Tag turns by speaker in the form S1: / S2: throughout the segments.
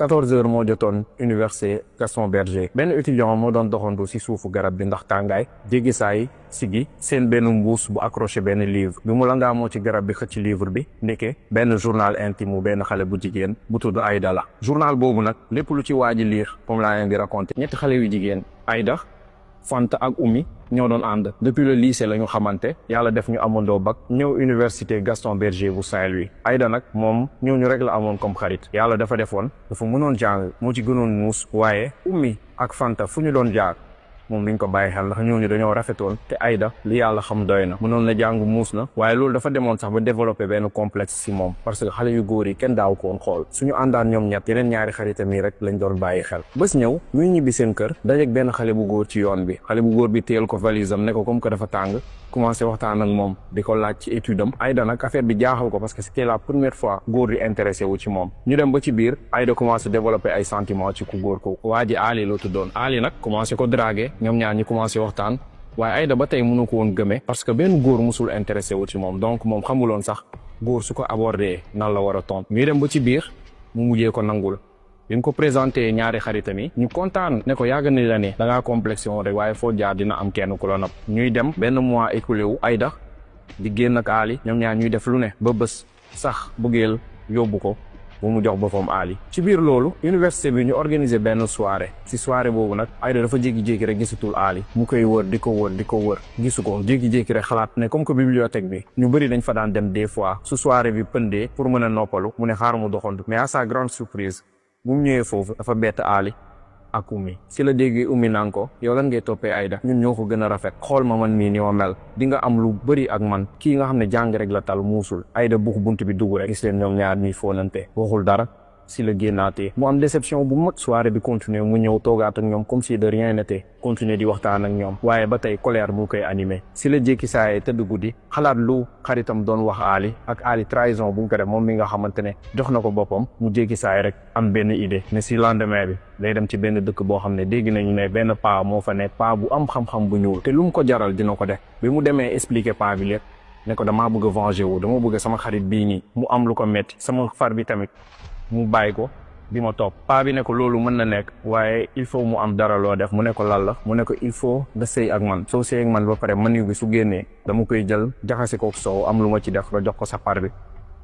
S1: 14 heures moo jotoon université Gaston Berger benn étudiant moo doon doxantu si suufu garab bi ndax tàngaay jéggi saay sigi seen benn mbuus bu accroché benn livre bi mu langaa moo ci garab bi xëcc livre bi ndeke benn journal intime benn xale bu jigéen bu tudd Aïda la journal boobu nag lépp lu ci waaji liir moom laa leen di raconté ñetti xale yu jigéen Aïda Fanta ak Oumy ñoo doon ànd depuis le lycée la ñu xamante yàlla def ñu amandoo bac ñëw université Gaston Berger bu Saint-Louis Aïda nag moom ñooñu rek la amoon comme xarit yàlla dafa defoon dafa mënoon jàng moo ci gënoon muus waaye Oumy ak Fanta fu ñu doon jaar moom niñ ko bàyyi xel ndax ñooñu dañoo rafetoon te Aïda li yàlla xam doy na mënoon na jàng muus na waaye loolu dafa demoon sax ba développé benn complexe si moom parce que xale yu góor yi kenn daaw ko woon xool suñu àndaan ñoom ñett yeneen ñaari xaritam yi rek lañ doon bàyyi xel bés ñëw muy ñibbi seen kër dajeek benn xale bu góor ci yoon bi xale bu góor bi téyel ko valise am ne ko comme que dafa tàng commencé waxtaan ak moom di ko laaj ci étude am Aïda nag affaire bi jaaxal ko parce que c'était la première fois góor di intéressé wu ci moom ñu dem ba ci biir Aïda commencé développer ay sentiments ci ku góor ko waa ji Ali la tuddoon Ali nag commencé ko draguer ñoom ñaar ñi commencé waxtaan waaye Aïda ba tey mënu ko woon gëmee parce que benn góor musul intéressé wu ci moom donc moom xamuloon sax góor su ko abordé nan la war a tontu ñuy dem ba ci biir mu mujjee ko nangul bi ñu ko présenté ñaari xaritam yi ñu kontaan ne ko yàgg ni la ne da ngaa complexion rek waaye foo jaar dina am kenn ku la nopp ñuy dem benn mois écoulé wu Aïda di génn ak Ali ñoom ñaar ñuy def lu ne ba bés sax bëggeel yóbbu ko bu mu jox boppam Ali ci biir loolu université bi ñu organiser benn soirée ci soirée boobu nag Aïda dafa jékki-jékki rek gisatul Ali mu koy wër di ko wër gisu ko jékki-jékki rek xalaat ne comme que bibliothèque bi ñu bëri dañ fa daan dem des fois su soirée bi pëndee pour mën a noppalu mu ne xaar mu doxantu mais à sa grande surprise bu mu ñëwee foofu dafa bett Ali ak Oumy si la déggee Oumy naan ko yow lan ngay toppee Aïda ñun ñoo ko gën a rafet xool ma man mii ni ma mel di nga am lu bëri ak man kii nga xam ne jàng rek la tal muusul Aïda bux bunt bi dugg rek gis leen ñoom ñaar ñuy fóonante waxul dara si la génnaatee mu am déception bu mag soirée bi continuer mu ñëw toogaat ak ñoom comme si de rien n'était continuer di waxtaan ak ñoom waaye ba tey colère mu koy animé si la jékki saaye tëdd guddi xalaat lu xaritam doon wax Ali ak Ali trahison bu mu ko def moom mi nga xamante ne jox na ko boppam mu jékki saay rek am benn idée ne si lendemain bi day dem ci benn dëkk boo xam ne dégg nañu ne benn paa moo fa nekk paa bu am xam-xam bu ñuul te lu mu ko jaral dina ko def bi mu demee expliquer paa bi lépp ne ko damaa bëgg a venger wu dama bëgg sama xarit bii nii mu am lu ko metti sama far bi tamit mu bàyyi ko bi ma topp paa bi ne ko loolu mën na nekk waaye il faut mu am dara loo def mu ne ko lan la mu ne ko il faut nga sëy ak man soo sëy ak man ba pare maniw bi su génnee dama koy jël jaxase ko soow am lu ma ci def nga jox ko sa par bi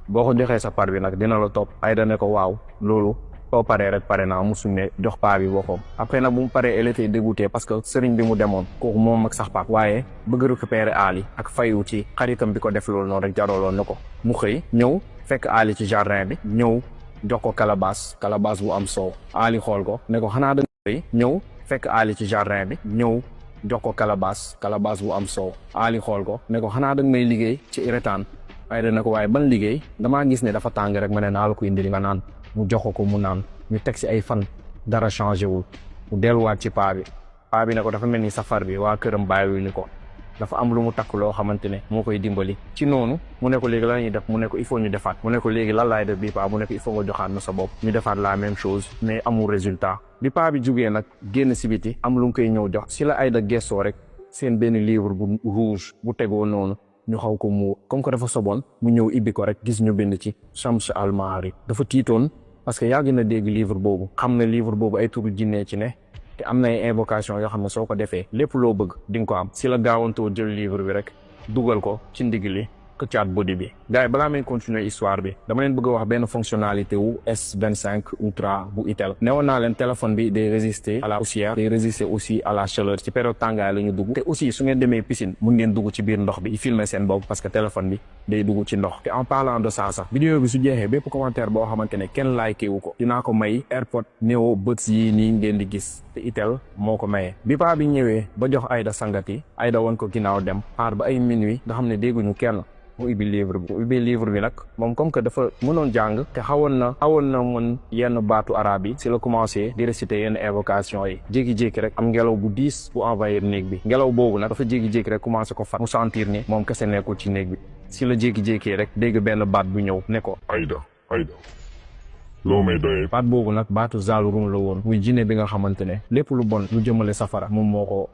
S1: boo ko joxee sa par bi nag dina la topp Aïda ne ko waaw loolu soo paree rek pare naa musuñ ne jox paa bi boppam après nag bu mu paree elle était dégoûtée parce que sëriñ bi mu demoon kooku moom ak sax pap waaye bëgg récupérer Ali ak fayu ci xaritam bi ko def loolu noonu rek jaraloon na ko mu xëy ñëw fekk Ali ci jardin bi ñëw jox ko calebasse bu am soow Ali xool ko ne ko xanaa da nga ñëw fekk Ali ci jardin bi ñëw jox ko calebasse bu am soow Ali xool ko ne ko xanaa da nga may liggéey ci iretaan Aïda ne ko waaye ban liggéey damaa gis ne dafa tàng rek ma ne naa la ko indil nga naan mu jox ko mu naan ñu teg si ay fan dara changé wul mu delluwaat ci paa bi ne ko dafa mel ni safar bi waa këram bàyyiwuñu ko dafa am lu mu takk loo xamante ne moo koy dimbali ci noonu mu ne ko léegi lan ñuy def mu ne ko il faut ñu defaat mu ne ko léegi lan laay def bii paa mu ne ko il faut nga joxaat na sa bopp ñu defaat la même chose mais amul résultat bi paa bi jugee nag génn si biti am lu mu koy ñëw jox si la Aïda gestoo rek seen benn livre bu rouge bu tegoo noonu ñu xaw ko muur comme que dafa soboon mu ñëw ibbi ko rek gis ñu bind ci Shams al-Mahari dafa tiitoon parce que yàgg na dégg livre boobu xam na livre boobu ay turu jinne ci ne te am na ay invocation yoo xam ne soo ko defee lépp loo bëgg di nga ko am si la gaawantoo jël livre bi rek dugal ko ci ndigg li këccaat body bi gars yi balaa may continuer histoire bi dama leen bëgg a wax benn fonctionnalité wu S25 Ultra bu Itel newoon naa leen téléphone bi day résister à la poussière day résister aussi à la chaleur ci période tàngaay la ñu dugg te aussi su ngeen demee piscine mun ngeen dugg ci biir ndox bi filmer seen bopp parce que téléphone bi day dugg ci ndox te en parlant de ça sax vidéo bi su jeexee bépp commentaire boo xamante ne kenn liké wu ko dinaa ko may AirPod Neo Buds yi nii ngeen di gis te Itel moo ko mayee bi paa bi ñëwee ba jox Aïda sangati Aïda won ko ginnaaw dem xaar ba ay minuit nga xam ne dégguñu kenn mu ubbi livre bi nag moom comme que dafa mënoon jàng te xawoon na mën yenn baatu arabe yi si la commencé di réciter yenn invocation yi jékki-jékki rek am ngelaw bu diis bu envahir néeg bi ngelaw boobu nag dafa jékki-jékki rek commencé ko fat mu sentir ni moom kese nekkul ci néeg bi si la jékki-jékki rek dégg benn baat bu ñëw ne ko
S2: Aïda loo may doyee
S1: baat boobu nag baatu Zaalurum la woon muy jinne bi nga xamante ne lépp lu bon lu jëmale safara moom moo ko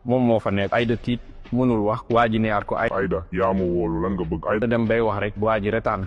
S1: moom moo fa nekk Aïda tiit mënul wax waa ji neyaat ko
S2: Aïda yaa ma woolu lan nga bëgg Aïda
S1: dem bay wax rek waa ji retaan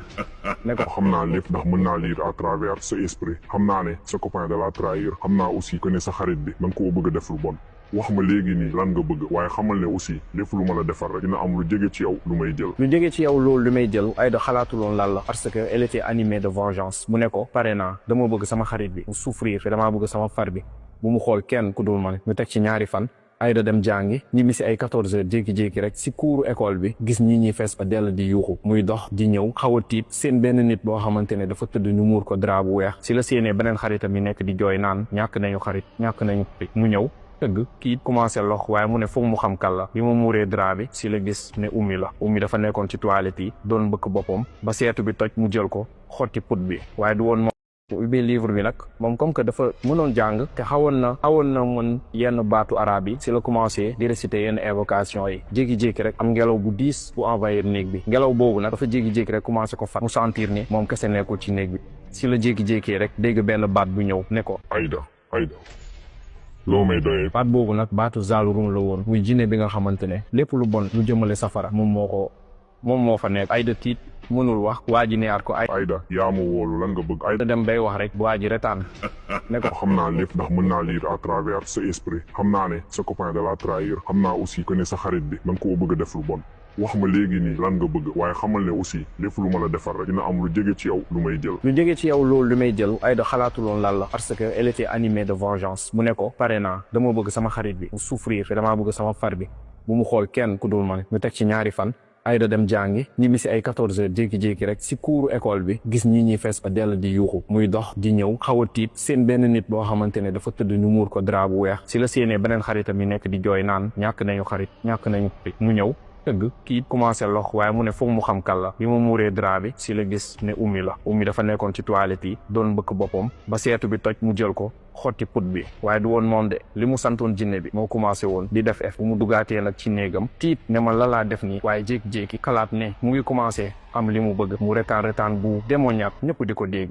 S1: ne ko
S2: xam naa lépp ndax mën naa lire à travers sa esprit xam naa ne sa copain da la trahir xam naa aussi que ne sa xarit bi da nga koo bëgg a def lu bon wax ma léegi nii lan nga bëgg waaye xamal ne aussi lépp lu ma la defar rek dina am lu jege ci yow lu may jël
S1: lu jege ci yow loolu lu may jël Aïda xalaatuloon lan la parce que elle était animée de vengeance mu ne ko pare naa dama bëgg sama xarit bi mu souffrir te damaa bëgg sama far bi bu mu xool kenn ku dul man ñu teg ci ñaari fan Aïda dem jàngi ñibbi si ay 14 heures jékki-jékki rek si kuuru école bi gis ñi ñuy fees ba dell di yuuxu muy dox di ñëw xaw a tiit seen benn nit boo xamante ne dafa tëdd ñu muur ko drap bu weex si la séenee beneen xaritam yi nekk di jooy naan ñàkk nañu xarit mu ñëw tëgg kii commencé lox waaye mu ne foog mu xam kan la bi ma muuree drap bi si la gis ne ummi dafa nekkoon ci toilette yi doon mbëkk boppam ba seetu bi toj mu jël ko xotti put bi waaye du woon bu ubbee livre bi nag moom comme que dafa mënoon jàng te xawoon na mën yenn baatu arabe yi si la commencé di réciter yenn évocation yi jékki-jékki rek am ngelaw bu diis bu envahir néeg bi ngelaw boobu nag dafa jékki-jékki rek commencé ko fat mu sentir ni moom kese nekkul ci néeg bi si la jékki-jékki rek dégg benn baat bu ñëw ne ko
S2: Aïda loo may doyee
S1: baat boobu nag baatu zaalurum la woon muy jinne bi nga xamante ne lépp lu bon lu jëmale safara moom moo fa nekk Aïda tiit mënul wax waa ji neyaat ko
S2: Aïda yaa ma woolu lan nga bëgg
S1: Aïda dem bay wax rek waa ji retaan ne ko
S2: xam naa lépp ndax mën naa lire à travers sa esprit xam naa ne sa copain da la trahir xam naa aussi que ne sa xarit bi da nga koo bëgg a def lu bon wax ma léegi nii lan nga bëgg waaye xamal ne aussi lépp lu ma la defar rek dina am lu jege ci yow lu may jël
S1: lu jege ci yow loolu lu may jël Aïda xalaatuloon lan la parce que elle était animée de vengeance mu ne ko pare naa dama bëgg sama xarit bi mu souffrir te damaa bëgg sama far bi bu mu xool kenn ku dul man ñu teg ci ñaari fan Aïda dem jàngi ñibbi si ay 14 heures jékki-jékki rek si kuuru école bi gis ñi ñuy fees ba dell di yuuxu muy dox di ñëw xaw a tiit seen benn nit boo xamante ne dafa tëdd ñu muur ko drap bu weex si la séenee beneen xaritam yi nekk di jooy naan ñàkk nañu xarit mu ñëw tëgg kii commencé lox waaye mu ne foog mu xam kan la bi ma muuree drap bi si la gis ne ummi dafa nekkoon ci toilette yi doon mbëkk boppam ba seetu bi toj mu jël ko xotti put bi waaye du woon moom de li mu santoon jinne bi moo commencé woon di def bu mu dugaatee nag ci néegam tiit ne ma la laa def nii waaye jékki-jékki xalaat ne mu ngi commencé am li mu bëgg mu retaan bu démoniaque ñëpp di ko dégg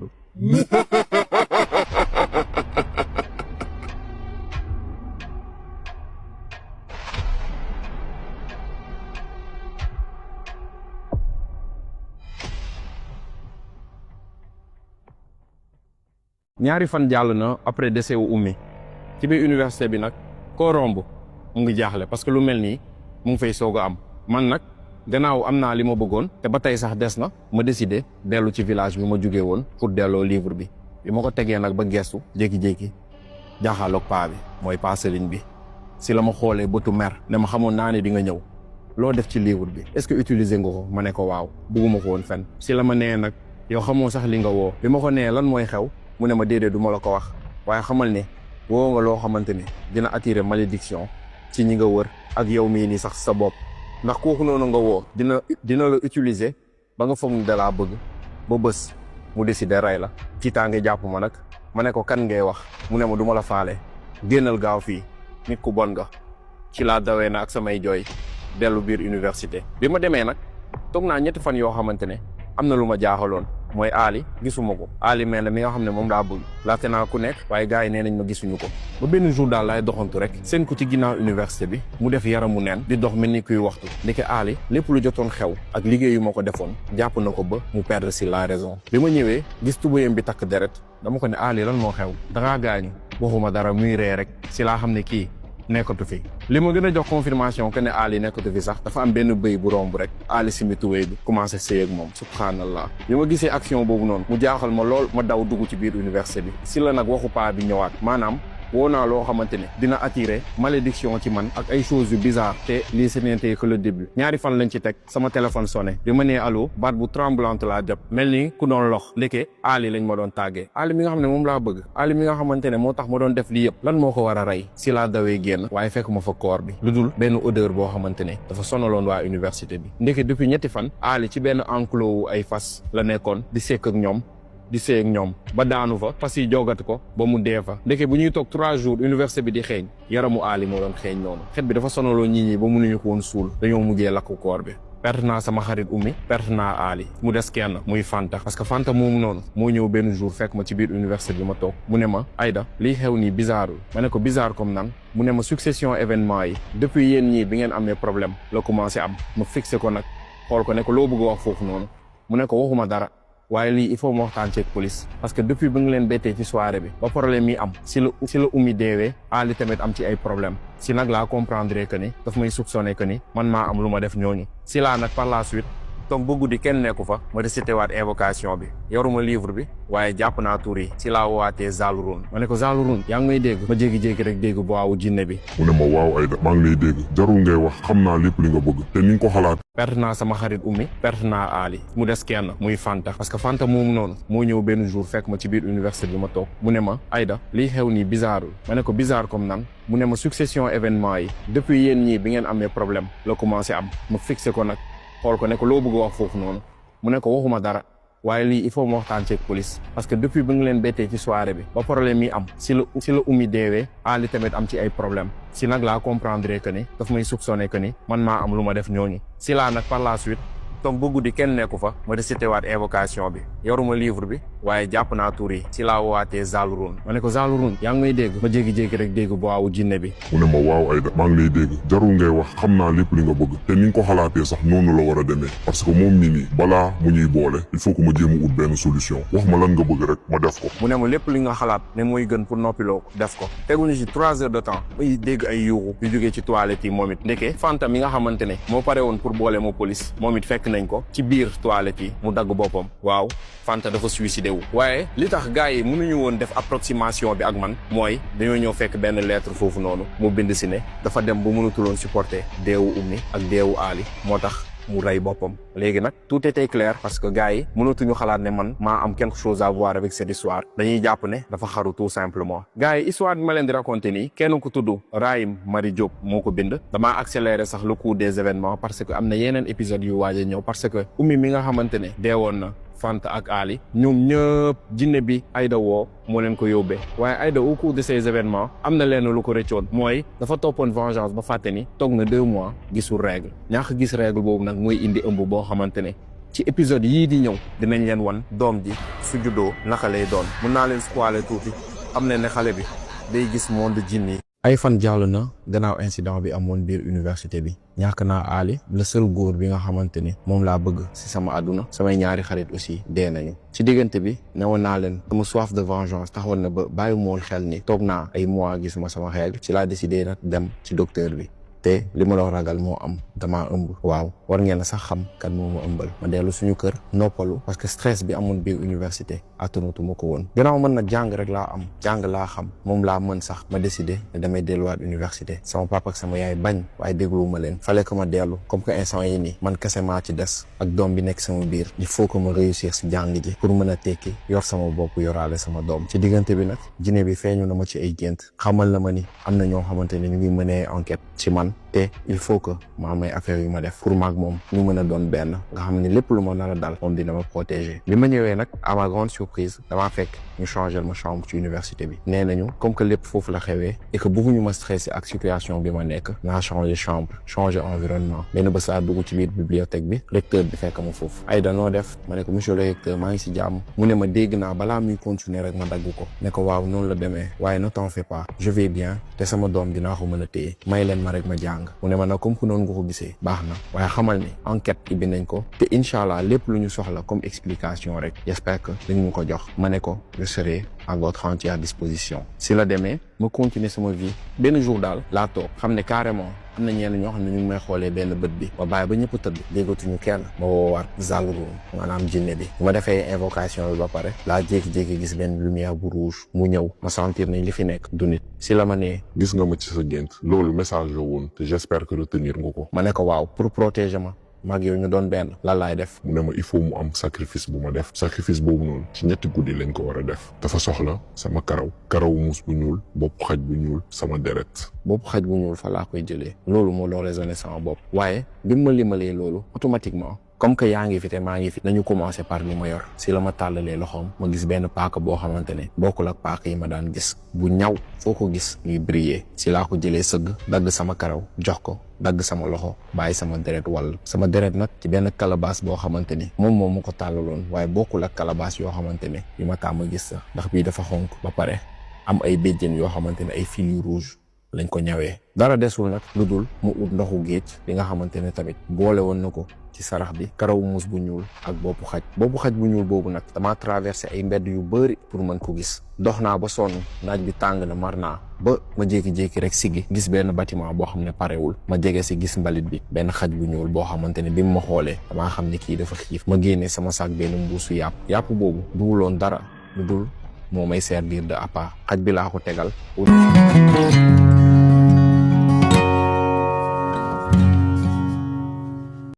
S1: ñaari fan jàll na après décès wu ummi ci biir université bi nag koo romb mu ngi jaaxle parce que lu mel nii mu ngi fay soog a am man nag gannaaw am naa li ma bëggoon te ba tey sax des na ma décidé dellu ci village bi ma jugee woon pour delloo livre bi ma ko tegee nag ba gestu jékki-jékki jaaxaaloog paa bi mooy paa Serigne bi si la ma xoolee bëtu mer ne ma xamoon naa ne di nga ñëw loo def ci livre bi est-ce que utiliser nga ko ma ne ko waaw bugguma ko woon fenn si la ma nee nag yow xamoo sax li nga woo bi ma ko nee lan mooy xew mu ne ma déedéet du ma la ko wax waaye xamal ne woo nga loo xamante ne dina attirer malédiction ci ñi nga wër ak yow mii nii sax sa bopp ndax kooku noonu nga woo dina la utiliser ba nga foog ni dalaa bëgg ba bés mu décider rey la tiitaange jàpp ma nag ma ne ko kan ngay wax mu ne ma du ma la faale génnal gaaw fii nit ku bon nga ci laa dawee na ak samay jooy dellu biir université bi ma demee nag toog naa ñetti fan yoo xamante ne am na lu ma jaaxaloon mooy Ali gisuma ko Ali mel na mi nga xam ne moom laa bëgg laajte naa ku nekk waaye gars yi nee nañ ma gisuñu ko ba benn jour daal laay doxantu rek seen ko ci ginnaaw université bi mu def yaramu neen di dox mel ni kuy waxtu ndeke Ali lépp lu jotoon xew ak liggéey yu ma ko defoon jàpp na ko ba mu perdre si la raison bi ma ñëwee gis tubéyam bi takk deret dama ko ne Ali lan moo xew dangaa gaañu waxuma dara muy ree rek si laa xam ne kii nekkatu fi li ma gën a jox confirmation que ne Ali nekkatu fi sax dafa am benn bëy bu romb rek Ali simi tuwéy bi commencé sëy ak moom subhanallah bi ma gisee action boobu noonu mu jaaxal ma lool ma daw dugg ci biir université bi si la nag waxu paa bi ñëwaat maanaam woo naa loo xamante ne dina attirer malédiction ci man ak ay choses yu bizarre te lii ce n'était que le début ñaari fan lañ ci teg sama téléphone sonné bi ma nee allo baat bu tremblante laa jàpp mel ni ku doon lox ndeke Ali lañ ma doon tàggee Ali mi nga xam ne moom laa bëgg Ali mi nga xamante ne moo tax ma doon def lii yëpp lan moo ko war a rey si laa dawee génn waaye fekk ma fa koor bi lu dul benn odeur boo xamante ne dafa sonaloon waa université bi ndeke depuis ñetti fan Ali ci benn enclos wu ay fas la nekkoon di sekk ak ñoom di sëy ak ñoom ba daanu fa fas yi jogati ko ba mu dee fa ndeke bu ñuy toog 3 jours université bi di xeeñ yaramu Ali moo doon xeeñ noonu xet bi dafa sonaloo nit ñi ba mënuñu ko woon suul dañoo mujjee lakk koor bi perte naa sama xarit Oumy perte naa Ali mu des kenn muy Fanta parce que Fanta moomu noonu moo ñëw benn jour fekk ma ci biir université bi ma toog mu ne ma Aïda lii xew nii bizarreul ma ne ko bizarre comme nan mu ne ma succession événement yi depuis yéen ñii bi ngeen amee problème la commencé am ma fixé ko nag xool ko ne ko loo bëgg a wax foofu noonu mu ne ko waxuma dara waaye lii il faut ma waxtaan ceeg police parce que depuis bi nga leen bettee ci soirée bi ba problème yi am si la Oumy deewee Ali tamit am ci ay problème si nag laa comprendre que ni daf may soupçonné que ni man maa am lu ma def ñooñu si laa nag par la suite toog ba guddi kenn nekku fa ma récité waat invocation bi yoruma livre bi waaye jàpp naa tur yi si laa waatee Zalurun ma ne ko Zalurun yaa ngi may dégg ma jékki-jékki rek dégg bu waawu jinne bi
S2: mu ne ma waaw Aïda maa ngi lay dégg jarul ngay wax xam naa lépp li nga bëgg te ni nga ko xalaat
S1: perte naa sama xarit Oumy perte naa Ali mu des kenn muy Fanta parce que Fanta moomu noonu moo ñëw benn jour fekk ma ci biir université bi ma toog mu ne ma Aïda lii xew nii bizarreul ma ne ko bizarre comme nan mu ne ma succession événement yi depuis yéen ñii bi ngeen amee problème la commencé am ma fixé ko nag xool ko ne ko loo bëgg a wax foofu noonu mu ne ko waxuma dara waaye lii il faut ma waxtaan ceeg police parce que depuis bi nga leen bettee ci soirée bi ba problème yi am si la Oumy deewee Ali tamit am ci ay problème si nag laa comprendre que ni daf may soupçonné que ni man maa am lu ma def ñooñu si laa nag par la suite toog ba guddi kenn nekku fa ma récité waat invocation bi yoruma livre bi waaye jàpp naa tur yi si laa waatee Zalurun ma ne ko Zalurun yaa ngi may dégg ma jékki-jékki rek dégg bu waawu jinne bi
S2: mu ne ma waaw Aïda maa ngi lay dégg jarul ngay wax xam naa lépp li nga bëgg te ni nga ko xalaatee sax noonu la war a demee parce que moom mi nii balaa mu ñuy boole il faut que ma jéem a ut benn solution wax ma lan nga bëgg rek ma def ko
S1: mu ne ma lépp li nga xalaat ne mooy gën pour noppiloo ko def ko teguñu ci 3 heures de temps bay dégg ay yuuxu yu jógee ci toilette yi moom it ndeke Fanta mi nga xamante ne moo pare woon pour boole ma police moom it fekk nañ ko ci biir toilette yi mu dagg boppam waaw Fanta dafa suicidé wu waaye li tax gars yi mënuñu woon def approximation bi ak man mooy dañoo ñëw fekk benn lettre foofu noonu mu bind si ne dafa dem bu mënatuloon supporter deewu Oumy ak deewu Ali moo tax mu rey boppam léegi nag tout était clair parce que gars yi mënatuñu xalaat ne man maa am quelque chose à voir avec cette histoire dañuy jàpp ne dafa xaru tout simplement gars yi histoire bi ma leen di raconter nii kenn ku tudd Rahim Marie Diop moo ko bind damaa accélérer sax le cours des événements parce que am na yeneen épisodes yu waaj a ñëw parce que Oumy mi nga xamante ne deewoon na Fanta ak Ali ñoom ñëpp jinne bi Aïda woo moo leen ko yóbbee waaye Aïda au cours de ces événements am na leen lu ko rëccoon mooy dafa toppoon vengeance ba fàtte ni toog na 2 mois gisul règle ñàkk gis règle boobu nag mooy indi ëmb boo xamante ne ci épisode yii di ñëw dinañ leen wan doom ji su juddoo naka lay doon mun naa leen spoiler tuuti xam ne xale bi day gis monde jinne yi ay fan jàll na gannaaw incident bi amoon biir université bi ñàkk naa Ali le seul góor bi nga xamante ni moom laa bëgg ci sama àdduna samay ñaari xarit aussi dee nañu ci diggante bi newoon naa leen sama soif de vengeance taxoon na ba bàyyi moon xel ni toog naa ay mois gisuma sama règle ci laa décidé nag dem ci docteur bi te li ma la ragal moo am damaa ëmb waaw war ngeen a sax xam kan moo ma ëmbal ma dellu suñu kër noppalu parce que stress bi amoon biir université attanatu ma ko woon gannaaw mën nag jàng rek laa am jàng laa xam moom laa mën sax ma décidé ne damay delluwaat université sama papa ak sama yaay bañ waaye dégluwu ma leen fallait que ma dellu comme que instant yi nii man kese maa ci des ak doom bi nekk sama biir il faut que ma réussir si jàng ji pour mën a tekki yor sama bopp yoraale sama doom ci diggante bi nag jinne bi feeñu na ma ci ay gént xamal na ma ni am na ñoo xamante ne ñu ngi mënee enquête ci man te il faut que ma am ay affaires yu ma def pour maag moom ñu mën a doon benn nga xam ne lépp lu ma nar a dal moom dina ma protéger bi ma ñëwee nag à ma grande surprise damaa fekk ñu changer ma chambre ci université bi nee nañu comme que lépp foofu la xewee et que bëgguñu ma stressé ak situation bi ma nekk naa changer chambre changer environnement benn bés laa dugg ci biir bibliothèque bi recteur bi fekk ma foofu Aïda noo def ma ne ko monsieur le recteur maa ngi si jàmm mu ne ma dégg naa balaa muy continuer rek ma dagg ko ne ko waaw noonu la demee waaye ne t'en fais pas je vais bien te sama doom dinaa ko mën a téye may leen ma rek ma jàng mu ne ma nag comme que noonu nga ko gisee baax na waaye xamal ni enquête ibbi nañ ko te incha allah lépp lu ñu soxla comme explication rek j'espère que dañ mu ko jox ma ne ko je serai à votre entière disposition si la demee ma continuer sama vie benn jour daal laa toog xam ne carrément am na ñenn ñoo xam ne ñu ngi may xoolee benn bët bi ma bàyyi ba ñëpp tëdd déggatuñu kenn ma woowaat Zalurun maanaam jinne bi bu ma defee invocation bi ba pare laa jékki-jékki gis benn lumière bu rouge mu ñëw ma sentir ne li fi nekk du nit si la ma nee
S2: gis nga ma ci sa gént loolu message la woon te j'espère que retenir nga ko
S1: ma ne ko waaw pour protéger ma mag yow ñu doon benn lan laay def
S2: mu ne ma il faut mu am sacrifice bu ma def sacrifice boobu noonu ci 3 guddi lañ ko war a def dafa soxla sama karawu muus bu ñuul bopp xaj bu ñuul sama deret
S1: bopp xaj bu ñuul fa laa koy jëlee loolu moo doon résonné sama bopp waaye bi ma limalee loolu automatiquement comme que yaa ngi fi te maa ngi fi nañu commencé par li ma yor si la ma tàllalee loxoom ma gis benn paaka boo xamante ne bokkul ak paaka yi ma daan gis bu ñaw foo ko gis ñuy briller si laa ko jëlee sëgg dagg sama karaw jox ko dagg sama loxo bàyyi sama deret wàll sama deret nag ci benn calebasse boo xamante ne moom ma ko tàllaloon waaye bokkul ak calebasse yoo xamante ne yi ma tàmm gis sax ndax bii dafa xonk ba pare am ay béjjén yoo xamante ne ay fil yu rouge lañ ko ñawee dara desul nag lu dul mu ut ndoxu géej bi nga xamante ne tamit boole woon na ko ci sarax bi karaw muus bu ñuul ak boppu xaj bu ñuul boobu nag dama traversé ay mbedd yu bëri pour mën ko gis dox naa ba sonn naaj bi tàng na mar naa ba ma jékki-jékki rek siggi gis benn bâtiment boo xam ne parewul ma jege si gis mbalit bi benn xaj bu ñuul boo xamante ne bi mu ma xoolee damaa xam ne kii dafa xiif ma génnee sama sac benn mbuusu yàpp boobu duwuloon dara lu dul moo may servir de appât xaj bi laa ko tegal